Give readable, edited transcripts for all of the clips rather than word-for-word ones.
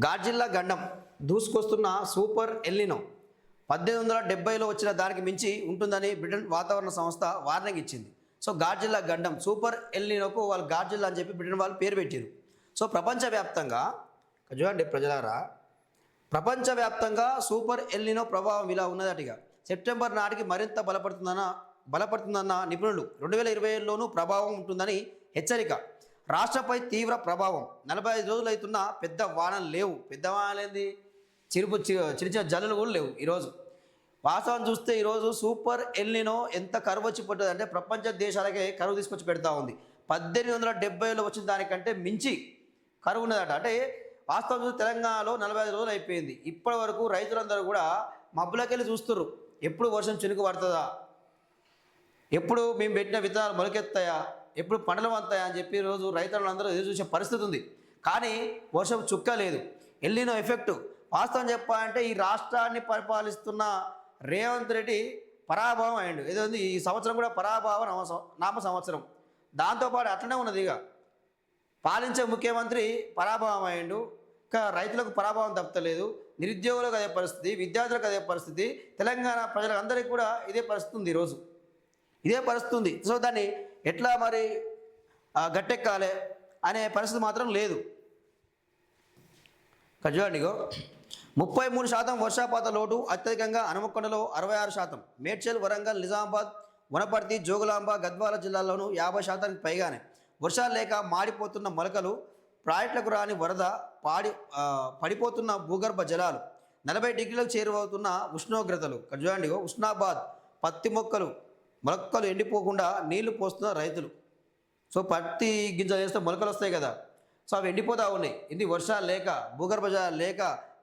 Godzilla గండం దూసుకొస్తున్న super El Niño 1870లో వచ్చిన దానికి మించి ఉంటుందని బ్రిటన్ వాతావరణ సంస్థ వార్నింగ్ ఇచ్చింది. సో గాడ్జిల్లా గండం సూపర్ ఎల్నినోకు వాళ్ళు గాడ్జిల్లా అని చెప్పి బ్రిటన్ వాళ్ళు పేరు పెట్టారు. సో ప్రపంచవ్యాప్తంగా చూడండి ప్రజలారా, ప్రపంచవ్యాప్తంగా సూపర్ ఎల్నినో ప్రభావం ఇలా ఉన్నదటిగా సెప్టెంబర్ నాటికి మరింత బలపడుతుందన్న నిపుణులు 2027లోనూ ప్రభావం ఉంటుందని హెచ్చరిక. రాష్ట్రపై తీవ్ర ప్రభావం 45 రోజులు అవుతున్న పెద్ద వానలు లేవు. పెద్ద వానలేంది, చిన్న జల్లులు కూడా లేవు. ఈరోజు వాస్తవం చూస్తే ఈరోజు సూపర్ ఎల్నినో ఎంత కరువు వచ్చి పడుతుంది అంటే ప్రపంచ దేశాలకే కరువు తీసుకొచ్చి పెడతా ఉంది. 1870లో వచ్చిన దానికంటే మించి కరువు ఉన్నదట. అంటే వాస్తవం చూస్తే తెలంగాణలో 45 రోజులు అయిపోయింది. ఇప్పటి వరకు రైతులందరూ కూడా మబ్బులకెళ్ళి చూస్తుర్రు, ఎప్పుడు వర్షం చినుకు పడుతుందా, ఎప్పుడు మేము పెట్టిన విత్తనాలు మొలకెత్తాయా, ఎప్పుడు పంటలు వంతాయా అని చెప్పి రోజు రైతులందరూ ఎదురు చూసే పరిస్థితి ఉంది. కానీ వర్షం చుక్క లేదు. ఎల్నినో ఎఫెక్ట్ వాస్తవం చెప్పాలంటే ఈ రాష్ట్రాన్ని పరిపాలిస్తున్న రేవంత్ రెడ్డి పరాభవం అయ్యిండు. ఏదో ఈ సంవత్సరం కూడా పరాభవ నామ సంవత్సరం. దాంతోపాటు అట్లనే ఉన్నది. ఇక పాలించే ముఖ్యమంత్రి పరాభవం అయ్యిండు. ఇంకా రైతులకు పరాభవం తప్పలేదు, నిరుద్యోగులకు అదే పరిస్థితి, విద్యార్థులకు అదే పరిస్థితి, తెలంగాణ ప్రజలందరికీ కూడా ఇదే పరిస్థితి ఉంది. ఈరోజు ఇదే పరిస్థితి ఉంది. సో దాన్ని ఎట్లా మరి గట్టెక్కాలి అనే పరిస్థితి మాత్రం లేదు. చూడండి, 33% వర్షపాత లోటు, అత్యధికంగా హనుమకొండలో 66%, మేడ్చల్, వరంగల్, నిజామాబాద్, వనపర్తి, జోగులాంబ, గద్వాల జిల్లాల్లోనూ 50%కి పైగానే. వర్షాలు లేక మాడిపోతున్న మొలకలు, ప్రాజెక్టులకు రాని వరద, పడిపోతున్న భూగర్భ జలాలు, 40 డిగ్రీలకు చేరువవుతున్న ఉష్ణోగ్రతలు. చూడండి, ఉష్ణాబాద్ పత్తి మొలకలు ఎండిపోకుండా నీళ్లు పోస్తున్న రైతులు. సో పత్తి గింజలు వేస్తే మొలకలు వస్తాయి కదా, సో అవి ఎండిపోతూ ఉన్నాయి. ఇది వర్షాలు లేక, భూగర్భ జలాలు లేక,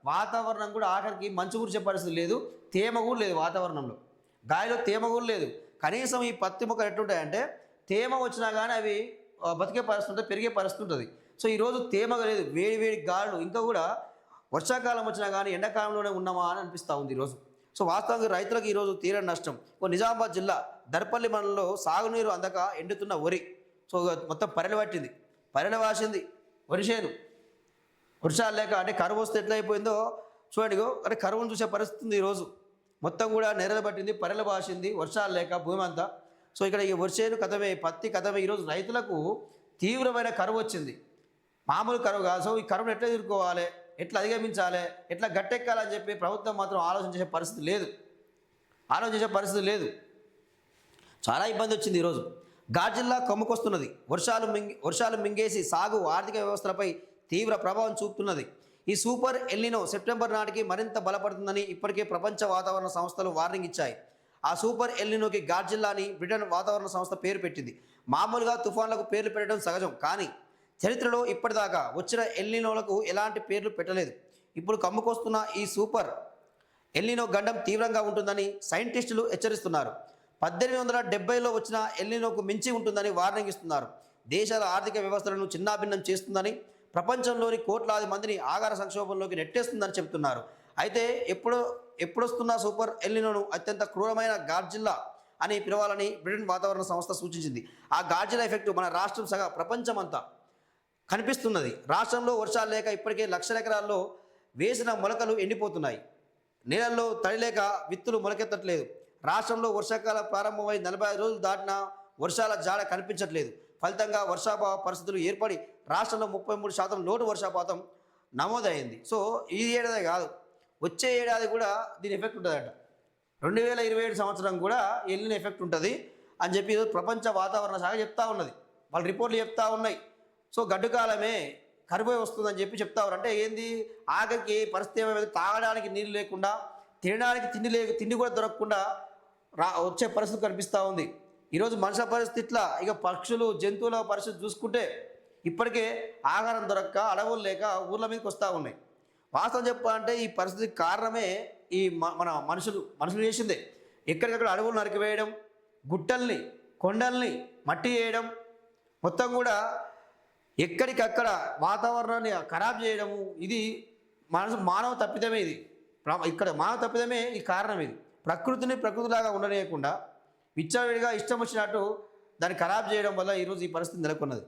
వాతావరణం కూడా ఆఖరికి మంచు కురిసే పరిస్థితి లేదు, తేమ కూడా లేదు. వాతావరణంలో గాలిలో తేమ కూడా లేదు. కనీసం ఈ పత్తి మొక్కలు ఎట్లుంటాయంటే తేమ వచ్చినా కానీ అవి బతికే పరిస్థితి ఉంటుంది, పెరిగే పరిస్థితి ఉంటుంది. సో ఈరోజు తేమ లేదు, వేడి వేడి గాలులు. ఇంకా కూడా వర్షాకాలం వచ్చినా కానీ ఎండాకాలంలోనే ఉన్నామా అని అనిపిస్తూ ఉంది ఈరోజు. సో వాస్తవంగా రైతులకు ఈరోజు తీరని నష్టం. నిజామాబాద్ జిల్లా దర్పల్లి మండలంలో సాగునీరు అందక ఎండుతున్న వరి. సో మొత్తం పరెల వాసింది వరిసేను. వర్షాలు లేక అంటే కరువు వస్తే ఎట్లా అయిపోయిందో చూడండి. అంటే కరువును చూసే పరిస్థితి ఉంది ఈరోజు. మొత్తం కూడా నెరలు పట్టింది, పరెల వాసింది, వర్షాలు లేక భూమి అంతా. సో ఇక్కడ ఈ వరిసేను కథమే, పత్తి కథమే. ఈరోజు రైతులకు తీవ్రమైన కరువు వచ్చింది, మామూలు కరువు కాదు. సో ఈ కరువును ఎట్లా ఎదుర్కోవాలి, ఎట్లా అధిగమించాలి, ఎట్లా గట్టెక్కాలని చెప్పి ప్రభుత్వం మాత్రం ఆలోచించే పరిస్థితి లేదు. చాలా ఇబ్బంది వచ్చింది ఈరోజు. గాడ్జిల్లా కొమ్ముకొస్తున్నది. వర్షాలు మింగేసి సాగు, ఆర్థిక వ్యవస్థలపై తీవ్ర ప్రభావం చూపుతున్నది. ఈ సూపర్ ఎల్నినో సెప్టెంబర్ నాటికి మరింత బలపడుతుందని ఇప్పటికే ప్రపంచ వాతావరణ సంస్థలు వార్నింగ్ ఇచ్చాయి. ఆ సూపర్ ఎల్నినోకి గాడ్జిల్లా అని బ్రిటన్ వాతావరణ సంస్థ పేరు పెట్టింది. మామూలుగా తుఫాన్లకు పేర్లు పెట్టడం సహజం, కానీ చరిత్రలో ఇప్పటిదాకా వచ్చిన ఎల్నినోలకు ఎలాంటి పేర్లు పెట్టలేదు. ఇప్పుడు కమ్ముకొస్తున్న ఈ సూపర్ ఎల్నినో గండం తీవ్రంగా ఉంటుందని సైంటిస్టులు హెచ్చరిస్తున్నారు. 1870లో వచ్చిన ఎల్నినోకు మించి ఉంటుందని వార్నింగ్ ఇస్తున్నారు. దేశాల ఆర్థిక వ్యవస్థలను చిన్నాభిన్నం చేస్తుందని, ప్రపంచంలోని కోట్లాది మందిని ఆహార సంక్షోభంలోకి నెట్టేస్తుందని చెబుతున్నారు. అయితే ఎప్పుడొస్తున్న సూపర్ ఎల్నినోను అత్యంత క్రూరమైన గాడ్జిల్లా అని పిలవాలని బ్రిటన్ వాతావరణ సంస్థ సూచించింది. ఆ గాడ్జిల్లా ఎఫెక్ట్ మన రాష్ట్రం సహా ప్రపంచమంతా కనిపిస్తున్నది. రాష్ట్రంలో వర్షాలు లేక ఇప్పటికే లక్షల ఎకరాల్లో వేసిన మొలకలు ఎండిపోతున్నాయి. నేలల్లో తడి లేక విత్తులు మొలకెత్తట్లేదు. రాష్ట్రంలో వర్షాకాలం ప్రారంభమై 45 రోజులు దాటినా వర్షాల జాడ కనిపించట్లేదు. ఫలితంగా వర్షాభావ పరిస్థితులు ఏర్పడి రాష్ట్రంలో 33% లోటు వర్షపాతం నమోదైంది. సో ఈ ఏడాది కాదు, వచ్చే ఏడాది కూడా దీని ఎఫెక్ట్ ఉంటుందట. 2027 సంవత్సరం కూడా ఎల్నినో ఎఫెక్ట్ ఉంటుంది అని చెప్పి ప్రపంచ వాతావరణ శాఖ చెప్తా ఉన్నది. వాళ్ళ రిపోర్ట్లు చెప్తా ఉన్నాయి. సో గడ్డు కాలమే కరువు వస్తుందని చెప్పి చెప్తా ఉన్నారు. అంటే ఏంది, ఆఖరికి పరిస్థితి ఏమైనా తాగడానికి నీళ్ళు లేకుండా, తినడానికి తిండి కూడా దొరకకుండా వచ్చే పరిస్థితి కనిపిస్తూ ఉంది. ఈరోజు మనుషుల పరిస్థితి ఇట్లా, ఇక పక్షులు, జంతువుల పరిస్థితి చూసుకుంటే ఇప్పటికే ఆహారం దొరక్క, అడవులు లేక ఊర్ల మీదకి వస్తూ ఉన్నాయి. వాస్తవం చెప్పాలంటే ఈ పరిస్థితికి కారణమే ఈ మన మనుషులు చేసిందే. ఎక్కడికక్కడ అడవులు నరికివేయడం, గుట్టల్ని, కొండల్ని మట్టి వేయడం, మొత్తం కూడా ఎక్కడికక్కడ వాతావరణాన్ని ఖరాబ్ చేయడము. ఇది మానవ తప్పిదమే. ఇక్కడ మానవ తప్పిదమే ఈ కారణం. ఇది ప్రకృతిలాగా ఉండలేకుండా విచ్చలవిడిగా ఇష్టం వచ్చినట్టు దాన్ని ఖరాబ్ చేయడం వల్ల ఈరోజు ఈ పరిస్థితి నెలకొన్నది.